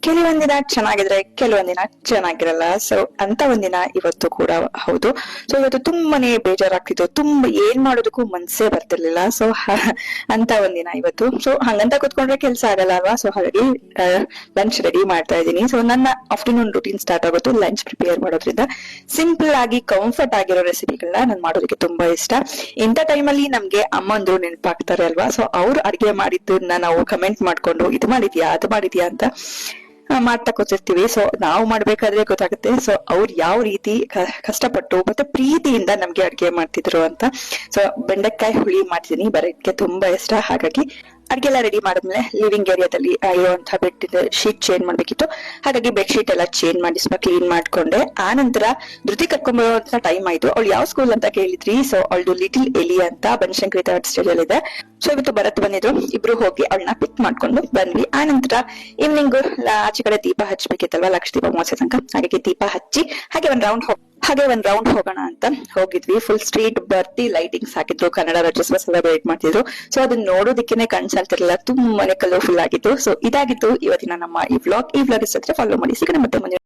ಕೆಲವೊಂದಿನ ಚೆನ್ನಾಗಿದ್ರೆ ಕೆಲವೊಂದಿನ ಚೆನ್ನಾಗಿರಲ್ಲ. ಸೊ ಅಂತ ಒಂದಿನ ಇವತ್ತು ಕೂಡ ಹೌದು. ಸೊ ಇವತ್ತು ತುಂಬಾನೇ ಬೇಜಾರಾಗ್ತಿತ್ತು, ತುಂಬಾ ಏನ್ ಮಾಡೋದಕ್ಕೂ ಮನ್ಸೇ ಬರ್ತಿರ್ಲಿಲ್ಲ. ಸೊ ಅಂತ ಒಂದಿನ ಇವತ್ತು. ಸೊ ಹಂಗಂತ ಕುತ್ಕೊಂಡ್ರೆ ಕೆಲ್ಸ ಆಗಲ್ಲ ಅಲ್ವಾ. ಸೊ ಹಾಗಾಗಿ ಲಂಚ್ ರೆಡಿ ಮಾಡ್ತಾ ಇದ್ದೀನಿ. ಸೊ ನನ್ನ ಆಫ್ಟರ್ನೂನ್ ರೂಟೀನ್ ಸ್ಟಾರ್ಟ್ ಆಗುತ್ತೆ ಲಂಚ್ ಪ್ರಿಪೇರ್ ಮಾಡೋದ್ರಿಂದ. ಸಿಂಪಲ್ ಆಗಿ ಕಂಫರ್ಟ್ ಆಗಿರೋ ರೆಸಿಪಿಗಳನ್ನ ನಾನು ಮಾಡೋದಕ್ಕೆ ತುಂಬಾ ಇಷ್ಟ. ಇಂಥ ಟೈಮಲ್ಲಿ ನಮ್ಗೆ ಅಮ್ಮಂದ್ರು ನೆನಪಾಗ್ತಾರೆ ಅಲ್ವಾ. ಸೊ ಅವ್ರು ಅಡ್ಗೆ ಮಾಡಿದ್ದನ್ನ ನಾವು ಕಮೆಂಟ್ ಮಾಡ್ಕೊಂಡು ಇದು ಮಾಡಿದ್ಯಾ ಅದು ಮಾಡಿದ್ಯಾ ಅಂತ ಮಾಡ್ತಾ ಕೂತಿರ್ತೀವಿ. ಸೊ ನಾವು ಮಾಡ್ಬೇಕಾದ್ರೆ ಗೊತ್ತಾಗುತ್ತೆ ಸೊ ಅವ್ರು ಯಾವ ರೀತಿ ಕಷ್ಟಪಟ್ಟು ಮತ್ತೆ ಪ್ರೀತಿಯಿಂದ ನಮ್ಗೆ ಅಡ್ಗೆ ಮಾಡ್ತಿದ್ರು ಅಂತ. ಸೊ ಬೆಂಡೆಕಾಯಿ ಹುಳಿ ಮಾಡ್ತೀನಿ, ಬರೋದಕ್ಕೆ ತುಂಬಾ ಇಷ್ಟ. ಹಾಗಾಗಿ ಅಡ್ಗೆ ಎಲ್ಲ ರೆಡಿ ಮಾಡಿದ್ಮೇಲೆ ಲಿವಿಂಗ್ ಏರಿಯಾದಲ್ಲಿ ಇರುವಂತಹ ಬೆಡ್ ಶೀಟ್ ಚೇಂಜ್ ಮಾಡ್ಬೇಕಿತ್ತು. ಹಾಗಾಗಿ ಬೆಡ್ ಶೀಟ್ ಎಲ್ಲ ಚೇಂಜ್ ಮಾಡಿ ಕ್ಲೀನ್ ಮಾಡ್ಕೊಂಡೆ. ಆ ನಂತರ ಧೃತಿ ಕರ್ಕೊಂಡ್ಬರುವಂತ ಟೈಮ್ ಆಯ್ತು. ಅವಳು ಯಾವ ಸ್ಕೂಲ್ ಅಂತ ಕೇಳಿದ್ರಿ. ಸೊ ಅವಳು ಲಿಟಲ್ ಎಲಿ ಅಂತ ಬನಶಂಕರಿ ಥರ್ಡ್ ಸ್ಟೇಜ್ ಅಲ್ಲಿ ಇದೆ. ಸೊ ಇವತ್ತು ಭರತ್ ಬಂದಿದ್ರು, ಇಬ್ರು ಹೋಗಿ ಅವಳನ್ನ ಪಿಕ್ ಮಾಡ್ಕೊಂಡು ಬಂದ್ವಿ. ಆ ನಂತರ ಈವ್ನಿಂಗ್ ಆಚೆ ಕಡೆ ದೀಪ ಹಚ್ಬೇಕಿತ್ತಲ್ವಾ, ಲಕ್ಷ ದೀಪ ಮೋಸ ತನಕ. ಹಾಗಾಗಿ ದೀಪ ಹಚ್ಚಿ ಹಾಗೆ ಒಂದ್ ರೌಂಡ್ ಹೋಗೋಣ ಅಂತ ಹೋಗಿದ್ವಿ. ಫುಲ್ ಸ್ಟ್ರೀಟ್ ಬರ್ತಿ ಲೈಟಿಂಗ್ಸ್ ಹಾಕಿದ್ರು, ಕನ್ನಡ ರಾಜ್ಯೋತ್ಸವ ಸೆಲೆಬ್ರೇಟ್ ಮಾಡ್ತಿದ್ರು. ಸೊ ಅದನ್ನ ನೋಡೋದಕ್ಕೇನೆ ಕನ್ಸಲ್ತಿರ್ಲಿಲ್ಲ, ತುಂಬಾನೇ ಕಲರ್ಫುಲ್ ಆಗಿತ್ತು. ಸೊ ಇದಾಗಿತ್ತು ಇವತ್ತಿನ ನಮ್ಮ ಈ ವ್ಲಾಗ್ ಇಷ್ಟ ಫಾಲೋ ಮಾಡಿ. ಸಿಗೋಣ ಮತ್ತೆ ಮುಂದೆ.